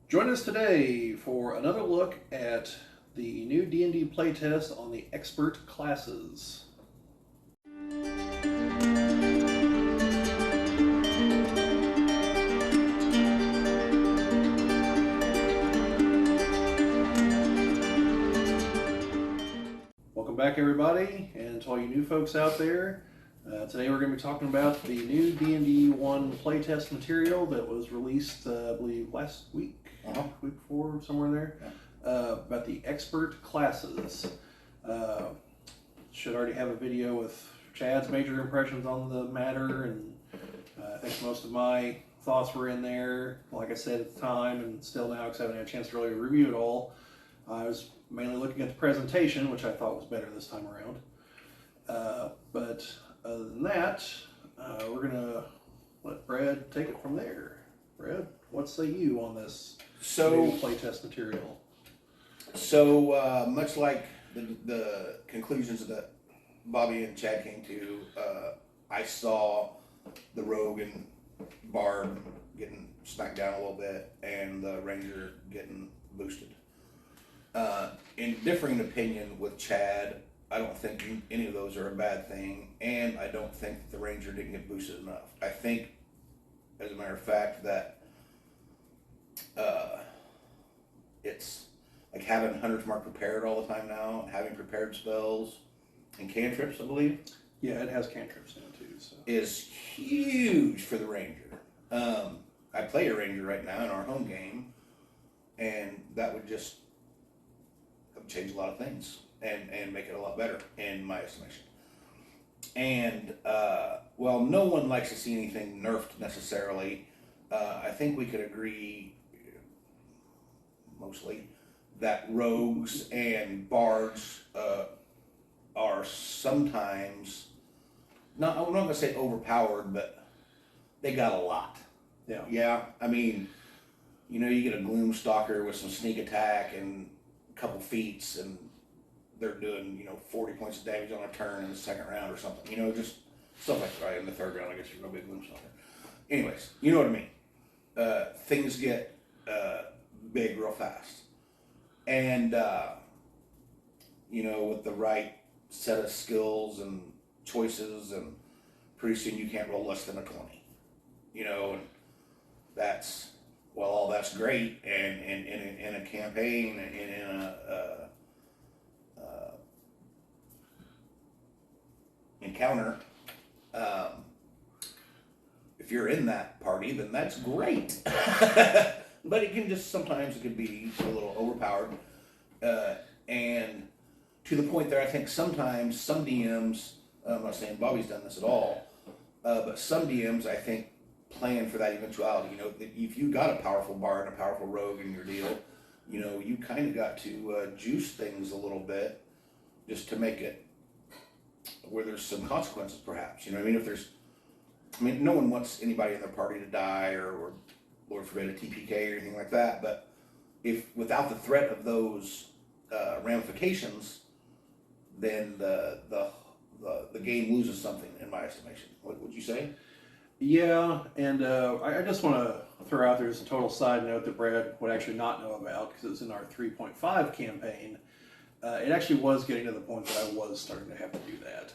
Join us today for another look at the new D&D playtest on the Expert Classes. Welcome back, everybody, and to all you new folks out there. Today we're going to be talking about the new D&D One playtest material that was released, I believe, last week, week before, somewhere in there, about the Expert Classes. Should already have a video with Chad's major impressions on the matter, and I think most of my thoughts were in there, like I said at the time, and still now, because I haven't had a chance to really review it all. I was mainly looking at the presentation, which I thought was better this time around. But other than that, we're going to let Brad take it from there. Brad, what say you on this new playtest material? So much like the conclusions that Bobby and Chad came to, I saw the rogue and bard getting smacked down a little bit and the ranger getting boosted. In differing opinion with Chad, I don't think any of those are a bad thing, and I don't think the ranger didn't get boosted enough. I think, as a matter of fact, that it's like having Hunter's Mark prepared all the time now, having prepared spells and cantrips, I believe. Yeah, it has cantrips now too. So. Is huge for the ranger. I play a ranger right now in our home game, and that would just change a lot of things and make it a lot better in my estimation. And while no one likes to see anything nerfed necessarily, I think we could agree mostly that rogues and bards are sometimes I'm not going to say overpowered, but they got a lot. Yeah. I mean, you get a gloom stalker with some sneak attack and couple feats, and they're doing 40 points of damage on a turn in the second round or something, just stuff like that. Right in the third round, I guess you're gonna be a gloom stalker. Anyways, you know what I mean. Things get big real fast, and with the right set of skills and choices, and pretty soon you can't roll less than a 20, and that's all that's great, and in a campaign and in a encounter, if you're in that party, then that's great. But sometimes it could be a little overpowered, and to the point that I think sometimes some DMs, I'm not saying Bobby's done this at all, but some DMs I think plan for that eventuality. If you got a powerful bard and a powerful rogue in your deal, you kind of got to juice things a little bit just to make it where there's some consequences, perhaps. No one wants anybody in their party to die or Lord forbid a TPK or anything like that. But if without the threat of those ramifications, then the game loses something, in my estimation. What would you say? Yeah, and I just want to throw out there as a total side note that Brad would actually not know about, because it was in our 3.5 campaign. It actually was getting to the point that I was starting to have to do that.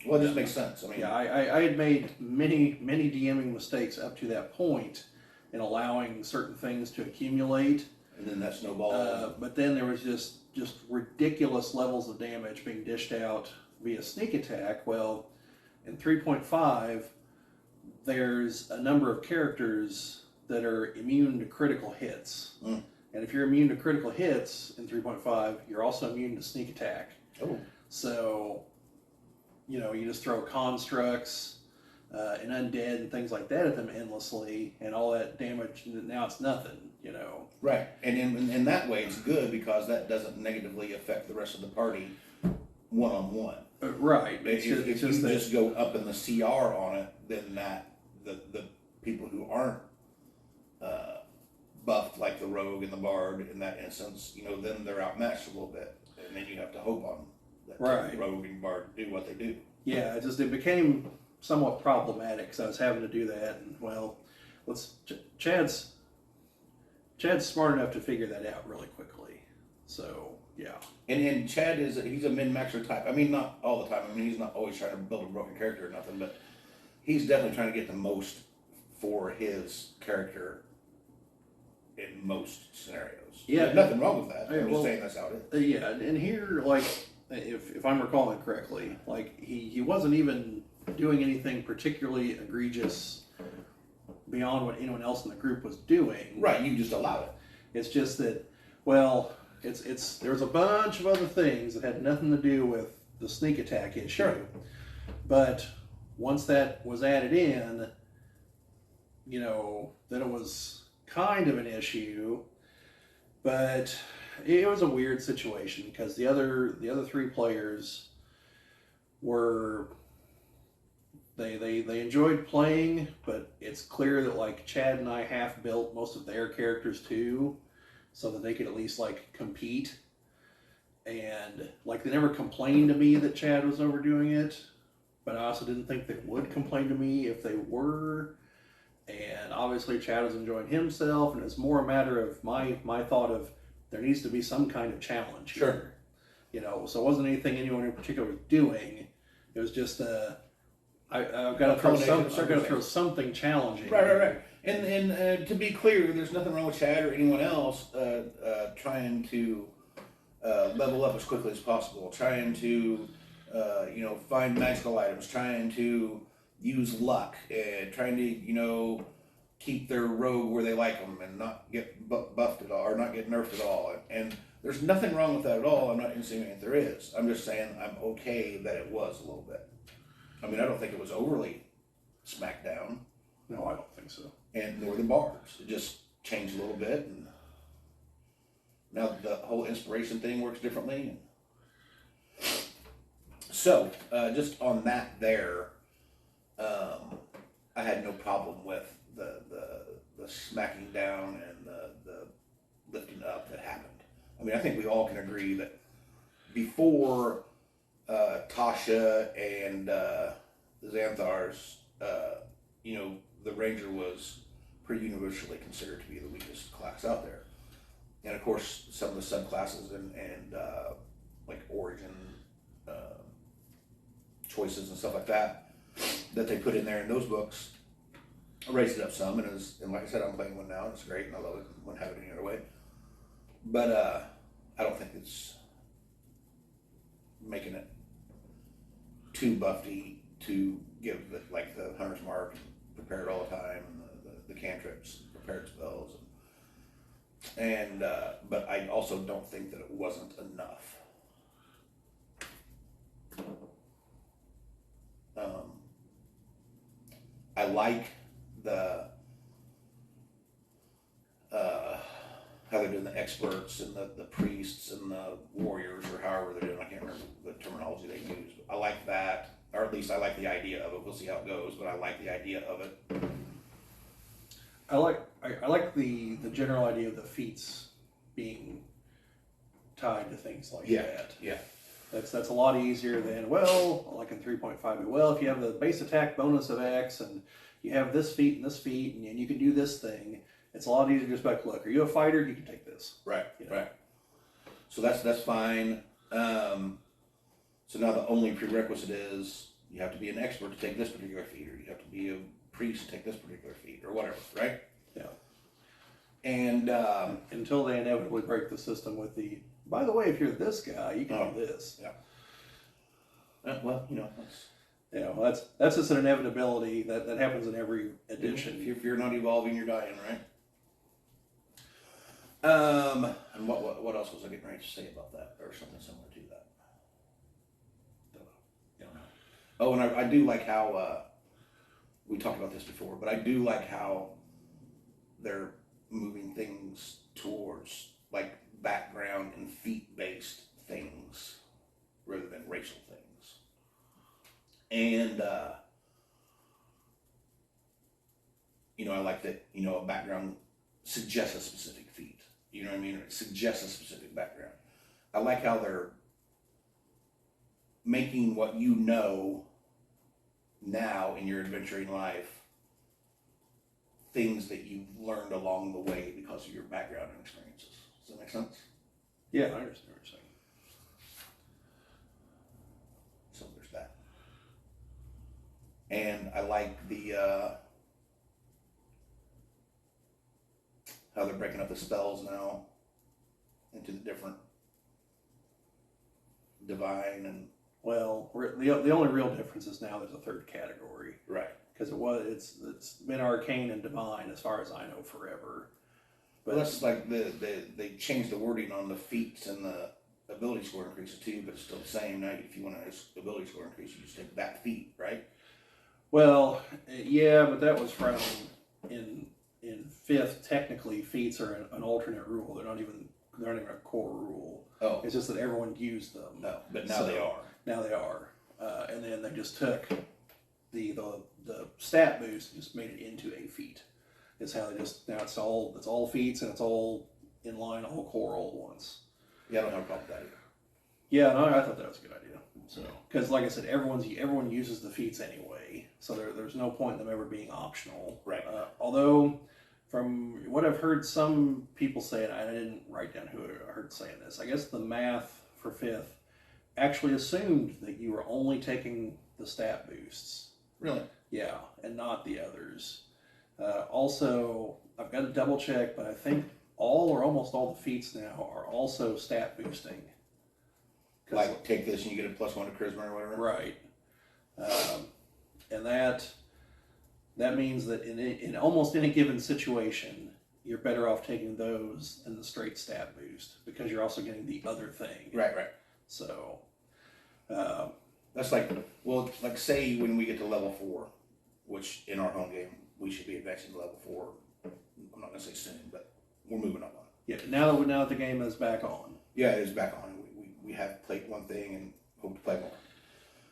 Well, this makes sense. I had made many DMing mistakes up to that point in allowing certain things to accumulate. And then that snowballed. But then there was just ridiculous levels of damage being dished out via sneak attack. Well, in 3.5, there's a number of characters that are immune to critical hits. And if you're immune to critical hits in 3.5, you're also immune to sneak attack. Oh. So, you just throw constructs and undead and things like that at them endlessly, and all that damage, now it's nothing, Right. And in that way, it's good because that doesn't negatively affect the rest of the party one-on-one. Right. If you just go up in the CR on it, then the people who aren't buffed, like the rogue and the bard in that instance, then they're outmatched a little bit, and then you have to hope on that rogue and bard do what they do. Yeah, it became somewhat problematic because I was having to do that, and Chad's Chad's smart enough to figure that out really quickly. So yeah. And Chad he's a min-maxer type. I mean, not all the time. I mean, he's not always trying to build a broken character or nothing, but he's definitely trying to get the most for his character in most scenarios. Yeah, There's nothing wrong with that. Yeah, I'm just saying that's how it is. Yeah, and here, like, if I'm recalling correctly, like he wasn't even doing anything particularly egregious beyond what anyone else in the group was doing. Right, you just allow it. It's just that, well, there's a bunch of other things that had nothing to do with the sneak attack issue. Sure. But once that was added in, then it was kind of an issue. But it was a weird situation because the other 3 players were they enjoyed playing, but it's clear that like Chad and I half built most of their characters too, so that they could at least like compete. And like they never complained to me that Chad was overdoing it, but I also didn't think they would complain to me if they were. And obviously Chad was enjoying himself, and it's more a matter of my thought of there needs to be some kind of challenge here. Sure. So it wasn't anything anyone in particular was doing. It was just I've got to throw something challenging. Right. And to be clear, there's nothing wrong with Chad or anyone else trying to level up as quickly as possible, trying to find magical items, trying to use luck, and trying to keep their rogue where they like them and not get buffed at all or not get nerfed at all. And there's nothing wrong with that at all. I'm not insinuating there is. I'm just saying I'm okay that it was a little bit. I mean, I don't think it was overly smacked down. No, I don't think so. And nor the bars. It just changed a little bit, and now the whole inspiration thing works differently. So, just on that there, I had no problem with the smacking down and the lifting up that happened. I mean, I think we all can agree that before Tasha and the Xanthars, the Ranger was pretty universally considered to be the weakest class out there. And of course, some of the subclasses and like origin choices and stuff like that they put in there in those books raised it up some. And like I said, I'm playing one now, and it's great, and I love it. Wouldn't have it any other way. But I don't think it's making it too buffy to give the Hunter's Mark prepared all the time, and the cantrips, prepared spells, and but I also don't think that it wasn't enough. I like the how they're doing the experts and the priests and the warriors, or however they're doing. I can't remember the terminology they use. But I like that, or at least I like the idea of it. We'll see how it goes, but I like the idea of it. I like the general idea of the feats being tied to things like that. Yeah. That's a lot easier than, like in 3.5, if you have the base attack bonus of X and you have this feat and you can do this thing, it's a lot easier just like, look, are you a fighter? You can take this. Right. So that's fine. So now the only prerequisite is you have to be an expert to take this particular feat, or you have to be a priest to take this particular feat, or whatever, right? Yeah. And until they inevitably break the system with the, by the way, if you're this guy, you can do this. Yeah. Well, that's just an inevitability that happens in every edition. If you're not evolving, you're dying, right? And what else was I getting ready to say about that, or something similar to that? Don't know. Oh, and I do like how we talked about this before, but I do like how they're moving things towards like background and feat-based things rather than racial things. And I like that, a background suggests a specific feat. You know what I mean? Or it suggests a specific background. I like how they're making what you know now in your adventuring life things that you've learned along the way because of your background and experiences. Does that make sense? Yeah, I understand what you're saying. So there's that. And I like the how they're breaking up the spells now into the different divine and Well, the only real difference is now there's a third category. right. Because it's been arcane and divine as far as I know forever. But that's like they changed the wording on the feats and the ability score increases too, but it's still the same. Now, if you want an ability score increase, you just take that feat, right? Well, yeah, but that was from in fifth. Technically, feats are an alternate rule. They're not even a core rule. Oh, It's just that everyone used them. no, but now So, they are. Now they are, and then they just took the stat boost and just made it into a feat. It's how they just now it's all feats and it's all in line, all core all at once. Yeah, I don't have a problem with that either. Yeah, no, I thought that was a good idea. So, because like I said, everyone uses the feats anyway, so there's no point in them ever being optional. Right. Although, from what I've heard some people say, and I didn't write down who I heard saying this, I guess the math for fifth actually assumed that you were only taking the stat boosts. Really? Yeah, and not the others. Also, I've got to double check, but I think all or almost all the feats now are also stat boosting. Like take this and you get a +1 to charisma or whatever. Right. And that means that in almost any given situation, you're better off taking those than the straight stat boost because you're also getting the other thing. Right, right. So. That's like, well, like say when we get to level 4, which in our home game we should be advancing to level 4. I'm not gonna say soon, but we're moving up on it. Yeah. Now that the game is back on. Yeah, it is back on. We have played one thing and hope to play more.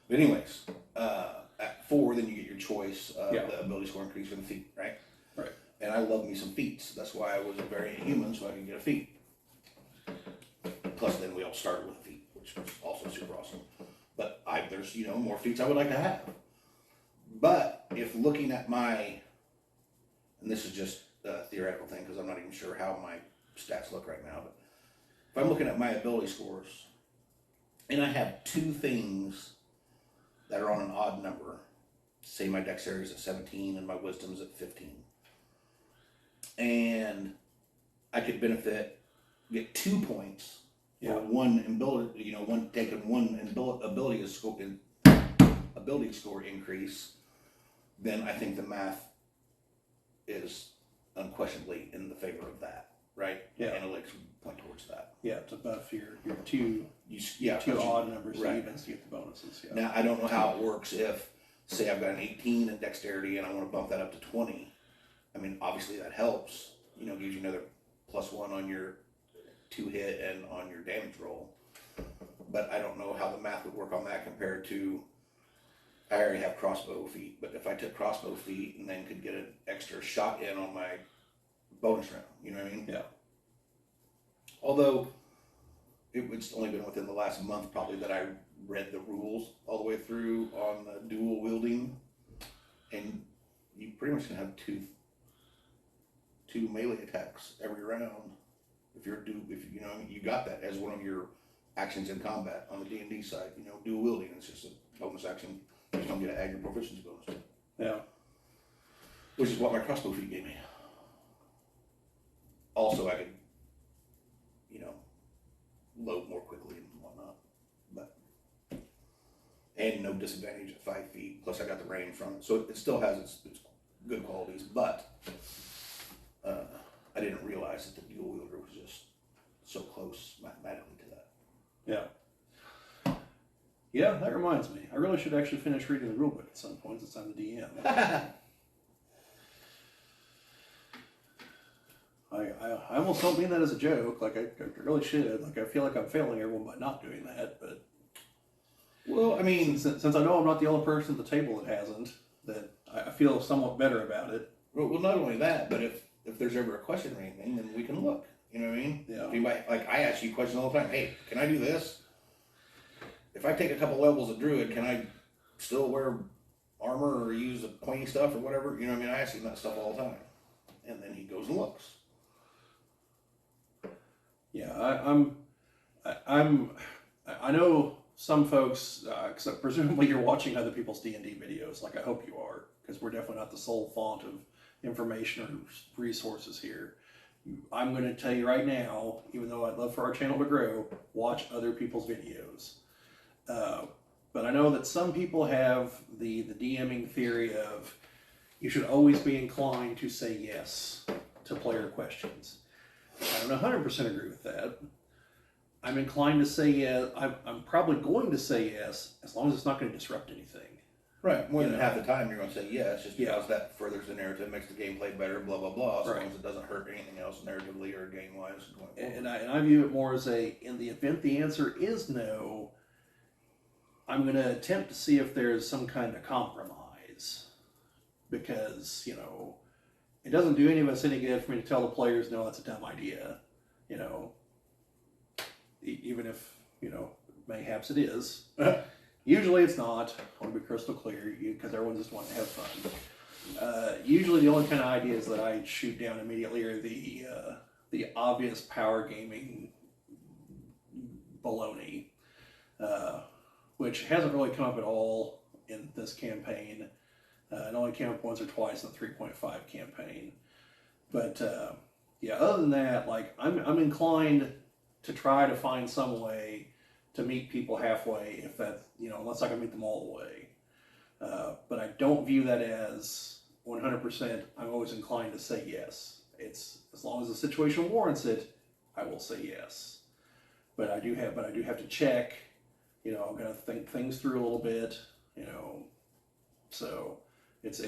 But anyways, at 4, then you get your choice of the ability score increase for the feat, right? Right. And I love me some feats. That's why I was a variant human, so I could get a feat. Plus, then we all started with a feat, which was also super awesome. But there's more feats I would like to have. But if looking at my, and this is just a theoretical thing because I'm not even sure how my stats look right now, but if I'm looking at my ability scores, and I have 2 things that are on an odd number, say my dexterity is at 17 and my wisdom is at 15, and I could get 2 points for one ability, taking one ability score increase, then I think the math is unquestionably in the favor of that, right? Yeah. Analytics point towards that. Yeah, to buff your two Two odd numbers right. evens to get the bonuses. Yeah. Now I don't know how it works if, say, I've got an 18 in dexterity and I want to bump that up to 20. I mean, obviously that helps. Gives you another +1 on your 2 hit and on your damage roll. But I don't know how the math would work on that compared to, I already have crossbow feat, but if I took crossbow feat and then could get an extra shot in on my bonus round, you know what I mean? Yeah. Although it's only been within the last month probably that I read the rules all the way through on dual wielding, and you pretty much can have two melee attacks every round if you got that as one of your actions in combat on the D&D side. Dual wielding, it's just a bonus action. You just don't get to add your proficiency bonus to it. Yeah. Which is what my crossbow feat gave me. Also, I could, load more quickly and whatnot. And no disadvantage at 5 feet. Plus, I got the range from it. So it still has its good qualities, but I didn't realize that the dual wielder was just so close mathematically to that. Yeah. Yeah, that reminds me. I really should actually finish reading the rulebook at some point since I'm the DM. I almost don't mean that as a joke. Like I really should. Like I feel like I'm failing everyone by not doing that. But well, I mean, since I know I'm not the only person at the table that hasn't, that I feel somewhat better about it. Well, not only that, but if there's ever a question or anything, then we can look. You know what I mean? Yeah. If anybody, like I ask you questions all the time. Hey, can I do this? If I take a couple levels of druid, can I still wear armor or use the pointy stuff or whatever? You know what I mean? I ask him that stuff all the time. and then he goes and looks. Yeah, I know some folks, except presumably you're watching other people's D&D videos, like I hope you are, because we're definitely not the sole font of information or resources here. I'm going to tell you right now, even though I'd love for our channel to grow, watch other people's videos. But I know that some people have the DMing theory of you should always be inclined to say yes to player questions. I don't 100% agree with that. I'm inclined to say yes. I'm probably going to say yes as long as it's not going to disrupt anything. Right. More than half the time you're going to say yes, just because Yeah. that furthers the narrative, makes the gameplay better, blah, blah, blah, as Right. long as it doesn't hurt anything else narratively or game-wise. And I view it more as in the event the answer is no, I'm going to attempt to see if there's some kind of compromise. Because, it doesn't do any of us any good for me to tell the players, no, that's a dumb idea. Even if, mayhaps it is. Usually it's not. I want to be crystal clear, because everyone just wants to have fun. Usually the only kind of ideas that I shoot down immediately are the obvious power gaming baloney, which hasn't really come up at all in this campaign. It only came up once or twice in the 3.5 campaign. But other than that, like I'm inclined to try to find some way to meet people halfway, if that, unless I can meet them all the way. But I don't view that as 100%. I'm always inclined to say yes. It's as long as the situation warrants it, I will say yes. But I do have to check. I'm going to think things through a little bit. So it's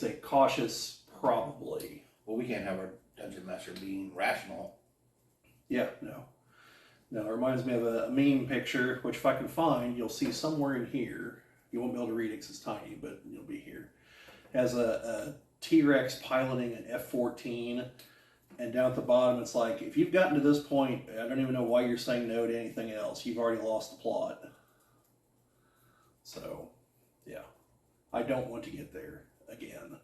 a cautious probably. Well, we can't have our dungeon master being rational. Yeah, no. It reminds me of a meme picture, which if I can find, you'll see somewhere in here. You won't be able to read it because it's tiny, but it'll be here. Has a T-Rex piloting an F-14, and down at the bottom it's like, if you've gotten to this point, I don't even know why you're saying no to anything else. You've already lost the plot. So, yeah. I don't want to get there again.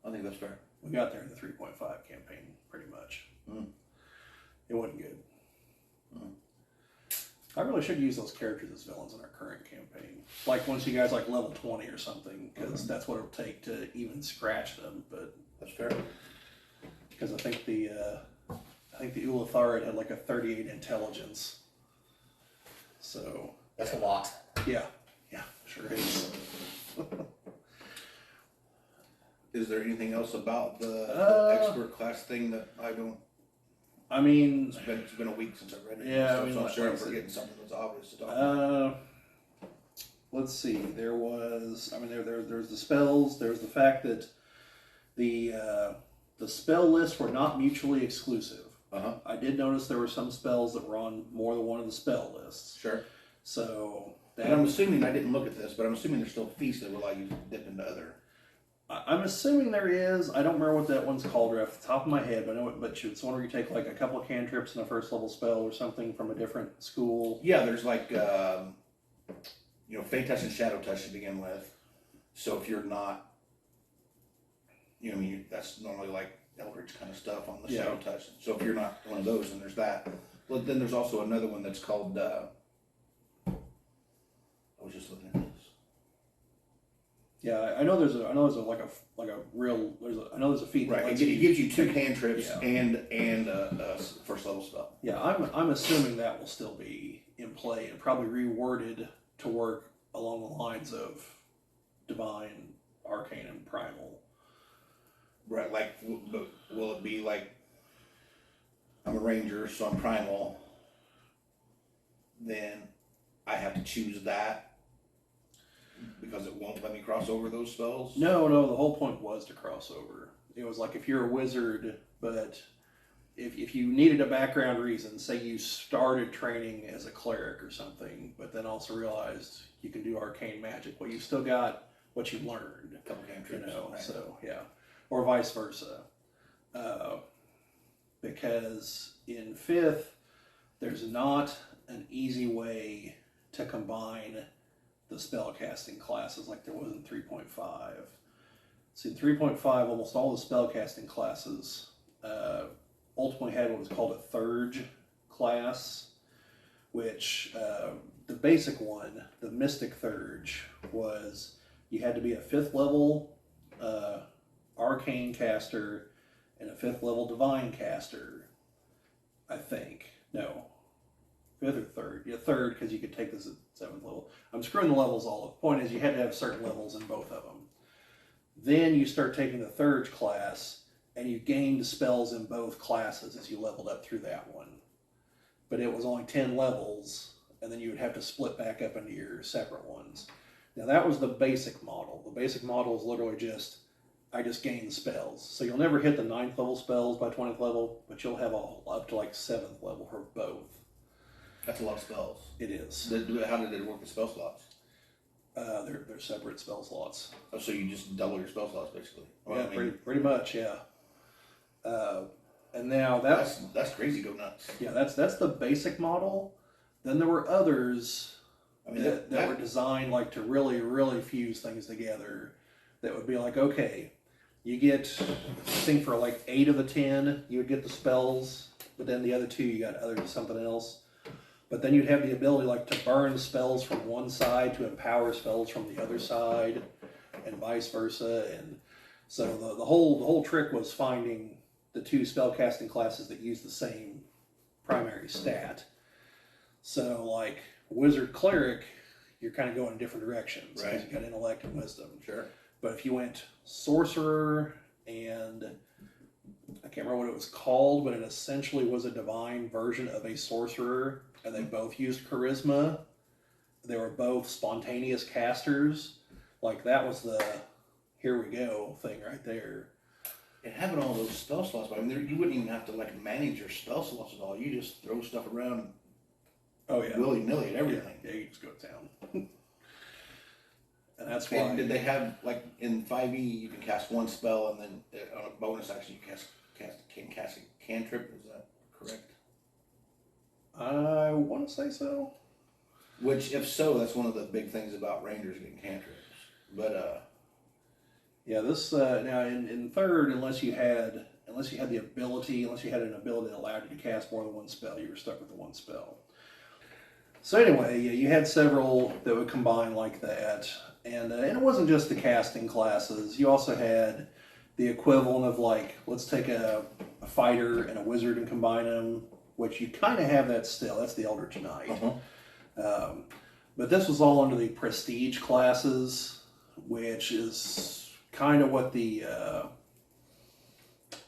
I think that's fair. We got there in the 3.5 campaign, pretty much. It wasn't good. I really should use those characters as villains in our current campaign. Like once you guys like level 20 or something, because that's what it'll take to even scratch them. But that's fair. Because I think the Ulatharid had like a 38 intelligence. So that's a lot. Yeah, sure is. Is there anything else about the expert class thing that I don't? I mean, it's been a week since I've read it. Yeah, so I'm sure I'm forgetting something that's obvious to talk about. Let's see. There was there's the spells. There's the fact that the spell lists were not mutually exclusive. I did notice there were some spells that were on more than one of the spell lists. Sure. So. And I'm assuming, I didn't look at this, but I'm assuming there's still feasts that will allow you to dip into other. I'm assuming there is. I don't remember what that one's called right off the top of my head, but I know it. But it's one where you take like a couple of cantrips in a first level spell or something from a different school. Yeah, there's like Fey Touch and Shadow Touch to begin with. So if you're not, that's normally like Eldritch kind of stuff on the Shadow Touch. So if you're not one of those, then there's that. Well, then there's also another one that's called. I was just looking at this. Yeah, I know there's a feat. Right, it gives you 2 cantrips and a first level spell. Yeah, I'm assuming that will still be in play and probably reworded to work along the lines of divine, arcane, and primal. Right, like, will it be like I'm a ranger, so I'm primal? Then I have to choose that. Because it won't let me cross over those spells? No, the whole point was to cross over. It was like if you're a wizard, but if you needed a background reason, say you started training as a cleric or something, but then also realized you can do arcane magic, well, you still got what you learned. A couple cantrips. Right. So, yeah. Or vice versa. Because in 5th, there's not an easy way to combine the spell casting classes like there was in 3.5. See, 3.5, almost all the spellcasting classes ultimately had what was called a Thurge class, which the basic one, the Mystic Thurge, was you had to be a 5th level Arcane caster and a 5th level Divine caster, I think. No. 5th or 3rd? Yeah, 3rd, because you could take this at 7th level. I'm screwing the levels all up. The point is you had to have certain levels in both of them. Then you start taking the Thurge class, and you gained spells in both classes as you leveled up through that one. But it was only 10 levels, and then you would have to split back up into your separate ones. Now that was the basic model. The basic model is literally just, I just gain spells. So you'll never hit the 9th level spells by 20th level, but you'll have up to like 7th level for both. That's a lot of spells. It is. How did it work with spell slots? They're separate spell slots. Oh, so you just double your spell slots, basically. Well, yeah, pretty much, yeah. And now that's crazy. Go nuts. Yeah, that's the basic model. Then there were others that were designed like to really, really fuse things together. That would be like, okay, you get, I think for like 8 of the 10, you would get the spells, but then the other 2 you got other something else. But then you'd have the ability like to burn spells from one side to empower spells from the other side, and vice versa. And so the whole trick was finding the 2 spellcasting classes that use the same primary stat. So like Wizard Cleric, you're kind of going in different directions. Right. You got Intellect and Wisdom. Sure. But if you went Sorcerer and I can't remember what it was called, but it essentially was a divine version of a sorcerer, and they both used charisma. They were both spontaneous casters. Like that was the here we go thing right there. And having all those spell slots, I mean, you wouldn't even have to like manage your spell slots at all. You just throw stuff around. Oh yeah, willy nilly and everything. Yeah, you just go to town. And that's why. And did they have like in 5e you can cast one spell and then on a bonus action you can cast a cantrip? Is that correct? I want to say so. Which, if so, that's one of the big things about Rangers getting cantrips. But yeah, this now in 3rd, unless you had the ability, unless you had an ability that allowed you to cast more than one spell, you were stuck with the one spell. So anyway, yeah, you had several that would combine like that, and it wasn't just the casting classes. You also had the equivalent of like, let's take a fighter and a wizard and combine them, which you kind of have that still. That's the Eldritch Knight. But this was all under the prestige classes, which is kind of what the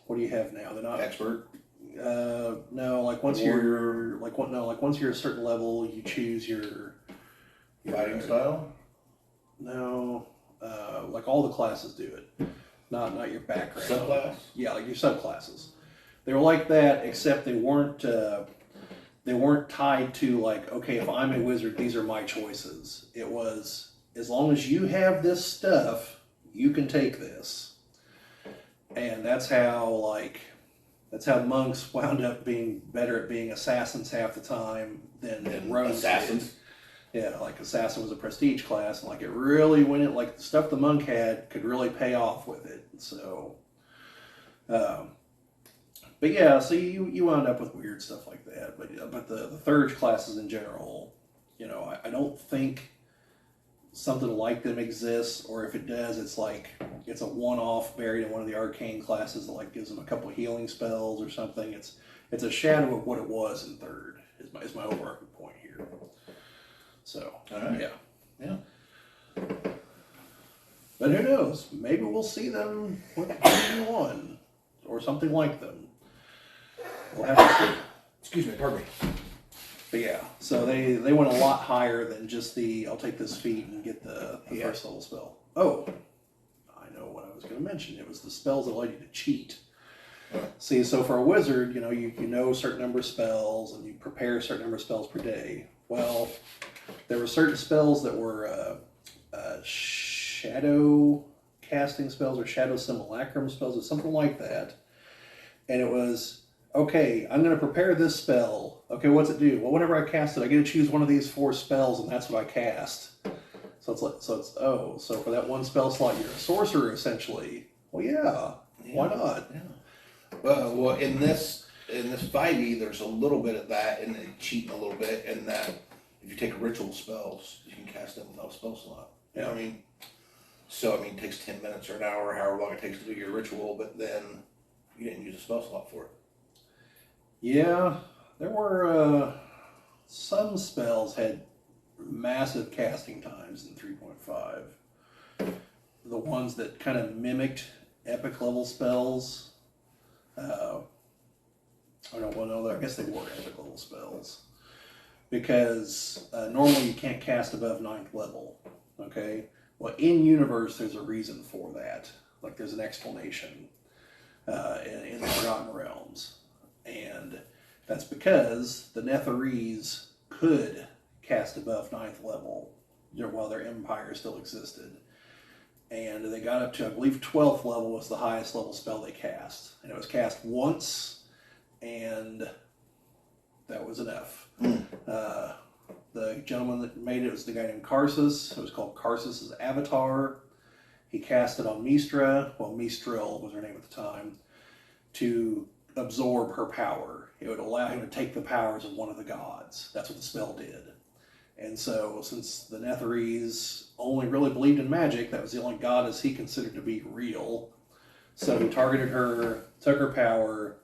what do you have now? They're not expert. No, like once you're once you're a certain level, you choose your fighting style. No, like all the classes do it, not your background. Subclass. Yeah, like your subclasses. They were like that, except they weren't tied to like, okay, if I'm a wizard, these are my choices. It was, as long as you have this stuff, you can take this. And that's how monks wound up being better at being assassins half the time than rogues. Assassins. Yeah, like assassin was a prestige class, and like it really went in, like the stuff the monk had could really pay off with it. So, but yeah, so you wound up with weird stuff like that. But the Thurge classes in general, I don't think something like them exists, or if it does, it's like it's a one-off buried in one of the arcane classes that like gives them a couple of healing spells or something. It's a shadow of what it was in 3rd. Is my overarching point here. So all right. Yeah. But who knows? Maybe we'll see them with D&D One or something like them. We'll have to see. Excuse me, pardon me. But yeah, so they went a lot higher than just I'll take this feat and get the first level spell. Oh, I know what I was going to mention. It was the spells that allowed you to cheat. See, so for a wizard, you know a certain number of spells and you prepare a certain number of spells per day. Well, there were certain spells that were shadow casting spells or shadow simulacrum spells or something like that. And it was, okay, I'm going to prepare this spell. Okay, what's it do? Well, whenever I cast it, I get to choose one of these 4 spells, and that's what I cast. So So for that one spell slot, you're a sorcerer essentially. Well, yeah. Why not? Yeah. Well, in this 5e, there's a little bit of that, and then cheating a little bit, in that if you take ritual spells, you can cast them without a spell slot. You know what I mean? So it takes 10 minutes or an hour, however long it takes to do your ritual, but then you didn't use a spell slot for it. Yeah, there were some spells had massive casting times in 3.5. The ones that kind of mimicked epic level spells. I guess they were epic level spells. Because normally you can't cast above 9th level. Okay? Well, in universe, there's a reason for that. Like, there's an explanation in the Forgotten Realms. And that's because the Netherese could cast above 9th level while their empire still existed. And they got up to, I believe, 12th level was the highest level spell they cast. And it was cast once, and that was enough. The gentleman that made it was the guy named Karsus. It was called Karsus's Avatar. He cast it on Mistra, Mistral was her name at the time, to absorb her power. It would allow him to take the powers of one of the gods. That's what the spell did. And so, since the Netherese only really believed in magic, that was the only goddess he considered to be real. So he targeted her, took her power,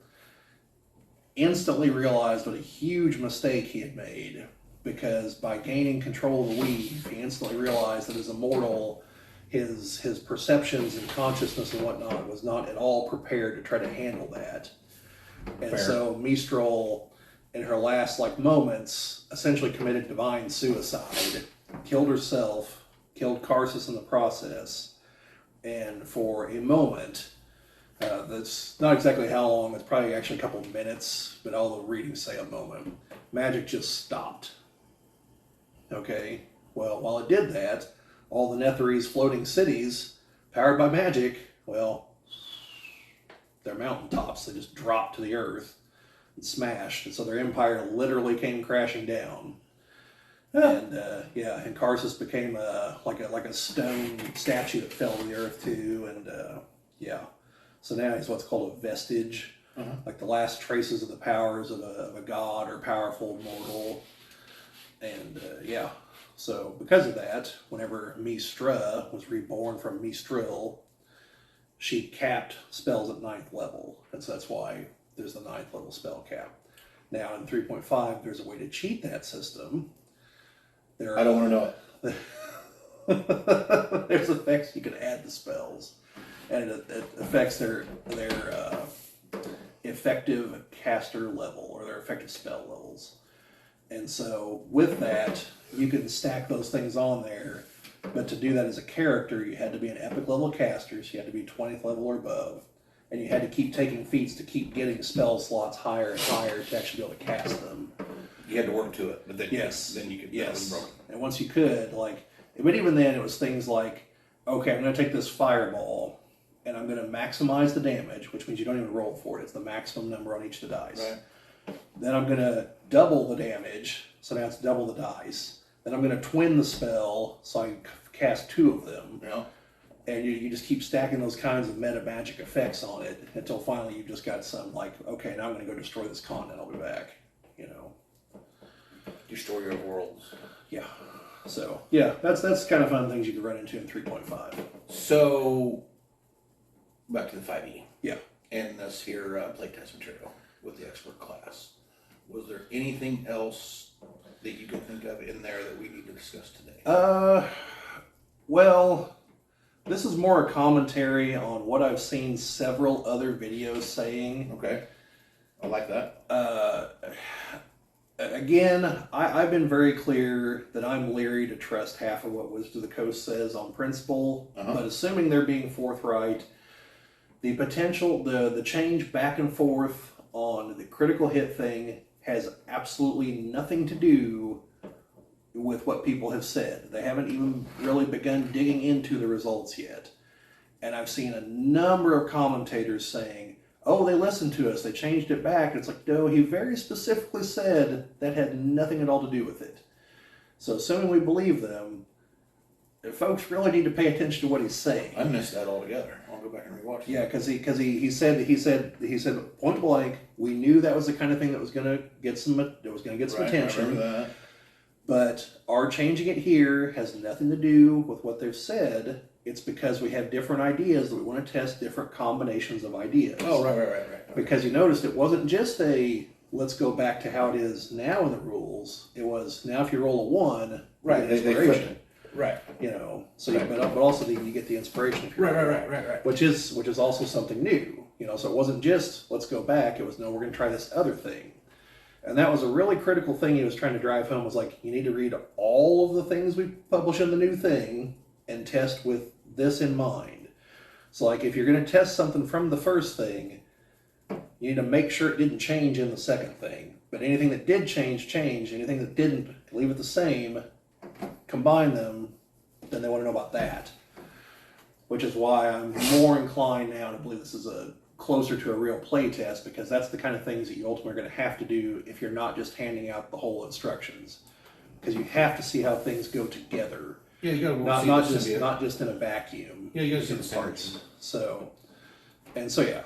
instantly realized what a huge mistake he had made, because by gaining control of the weave, he instantly realized that as a mortal, his perceptions and consciousness and whatnot was not at all prepared to try to handle that. And Fair. So Mistral, in her last moments, essentially committed divine suicide, killed herself, killed Karsus in the process, and for a moment, that's not exactly how long, it's probably actually a couple of minutes, but all the readings say a moment, magic just stopped. Okay, well, while it did that, all the Netherese floating cities, powered by magic, well, they're mountaintops, they just dropped to the earth and smashed, and so their empire literally came crashing down. And and Karsus became like a stone statue that fell to the earth too, and so now he's what's called a vestige, like the last traces of the powers of a god or powerful mortal. And so because of that, whenever Mistra was reborn from Mistral, she capped spells at 9th level, and so that's why there's the 9th level spell cap. Now in 3.5, there's a way to cheat that system. I don't want to know it. There's effects you can add to spells, and it affects their effective caster level or their effective spell levels. And so with that, you can stack those things on there. But to do that as a character, you had to be an epic level caster, so you had to be 20th level or above. And you had to keep taking feats to keep getting spell slots higher and higher to actually be able to cast them. You had to work to it, but then then you could. Yes. That was And once you could, but even then, it was things like, okay, I'm going to take this fireball, and I'm going to maximize the damage, which means you don't even roll for it. It's the maximum number on each of the dice. Right. Then I'm going to double the damage, so now it's double the dice. Then I'm going to twin the spell, so I can cast 2 of them. Yeah. And you just keep stacking those kinds of meta magic effects on it until finally you've just got some okay, now I'm going to go destroy this continent, I'll be back. Destroy your worlds. Yeah. So, that's kind of fun things you can run into in 3.5. So, back to the 5e. Yeah. And this here playtest material with the expert class. Was there anything else that you can think of in there that we need to discuss today? Well, this is more a commentary on what I've seen several other videos saying. Okay. I like that. Again, I've been very clear that I'm leery to trust half of what Wizards of the Coast says on principle, but assuming they're being forthright, the potential, the change back and forth on the critical hit thing has absolutely nothing to do with what people have said. They haven't even really begun digging into the results yet. And I've seen a number of commentators saying, oh, they listened to us, they changed it back. It's like, no, he very specifically said that had nothing at all to do with it. So assuming we believe them, folks really need to pay attention to what he's saying. I missed that altogether. I'll go back and rewatch it. Yeah, because he said point blank, we knew that was the kind of thing that was going to get some attention. I remember that. But our changing it here has nothing to do with what they've said. It's because we have different ideas that we want to test different combinations of ideas. Oh, right. Okay. Because you noticed it wasn't just a let's go back to how it is now in the rules. It was now if you roll a 1, Right, you get inspiration. Right. You know, so but also you get the inspiration. If you're Right. Which is also something new. You know, so it wasn't just let's go back. It was no, we're going to try this other thing. And that was a really critical thing he was trying to drive home, was like, you need to read all of the things we publish in the new thing and test with this in mind. So like if you're going to test something from the first thing, you need to make sure it didn't change in the second thing. But anything that did change. Anything that didn't, leave it the same, combine them, then they want to know about that. Which is why I'm more inclined now to believe this is closer to a real play test, because that's the kind of things that you ultimately are going to have to do if you're not just handing out the whole instructions, because you have to see how things go together. Yeah, you got to not just in a vacuum. Yeah, you got to see the parts. So yeah,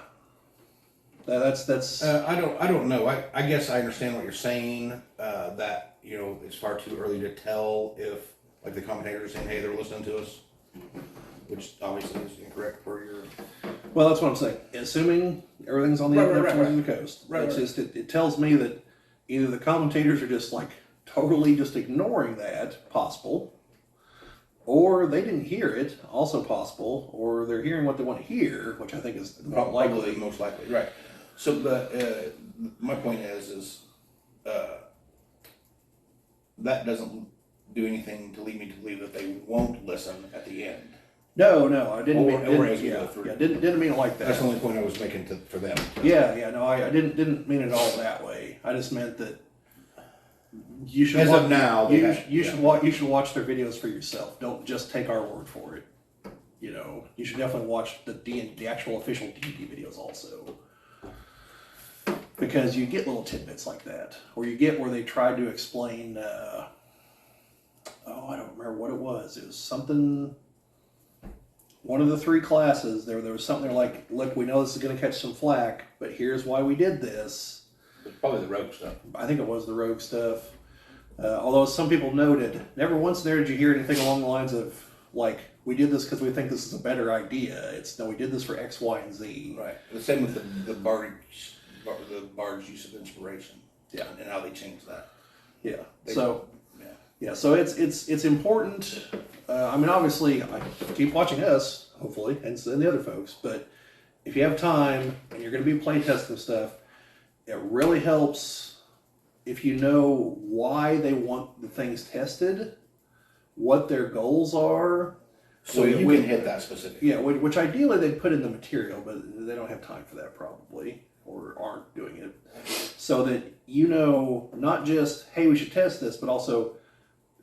that's. I don't know. I guess I understand what you're saying. That it's far too early to tell if like the commentators are saying, hey, they're listening to us, which obviously is incorrect per your. Well, that's what I'm saying. Assuming everything's on the the coast, it tells me that either the commentators are just like totally just ignoring that, possible, or they didn't hear it, also possible, or they're hearing what they want to hear, which I think is Probably most likely, right? So, my point is that doesn't do anything to lead me to believe that they won't listen at the end. No, I didn't Or mean as we go through. didn't mean it like that. That's the only point I was making for them. No, I didn't mean it all that way. I just meant that you should. As of now, you should watch their videos for yourself. Don't just take our word for it. You should definitely watch the actual official D&D videos also, because you get little tidbits like that, or you get where they tried to explain. I don't remember what it was. It was something. One of the 3 classes, there was something like, look, we know this is going to catch some flack, but here's why we did this. Probably the rogue stuff. I think it was the rogue stuff. Although some people noted, never once there did you hear anything along the lines of, like, we did this because we think this is a better idea. It's, no, we did this for X, Y, and Z. Right. The same with the bard's use of inspiration. Yeah. And how they changed that. Yeah. So it's important. Obviously, I keep watching us, hopefully, and the other folks. But if you have time and you're going to be play testing stuff, it really helps if you know why they want the things tested, what their goals are. So you can hit that specific. Yeah, which ideally they'd put in the material, but they don't have time for that probably, or aren't doing it. So that not just, hey, we should test this, but also,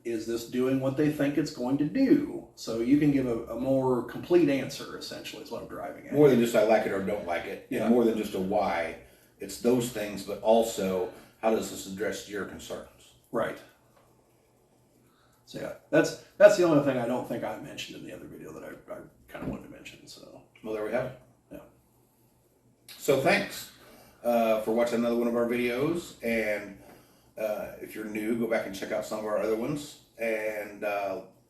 is this doing what they think it's going to do? So you can give a more complete answer, essentially, is what I'm driving at. More than just I like it or don't like it. Yeah. And more than just a why. It's those things, but also how does this address your concerns? Right. So yeah, that's the only thing I don't think I mentioned in the other video that I kind of wanted to mention. So well, there we have it. Yeah. So thanks for watching another one of our videos, and if you're new, go back and check out some of our other ones, and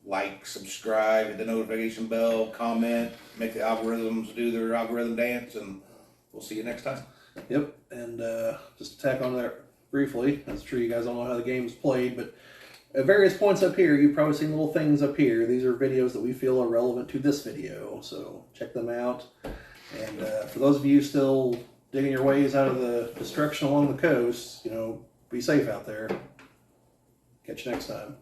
like, subscribe, hit the notification bell, comment, make the algorithms do their algorithm dance, and we'll see you next time. Yep, and just to tack on there briefly, I'm sure you guys don't know how the game's played, but at various points up here, you've probably seen little things up here. These are videos that we feel are relevant to this video, so check them out. And for those of you still digging your ways out of the destruction along the coast, be safe out there. Catch you next time.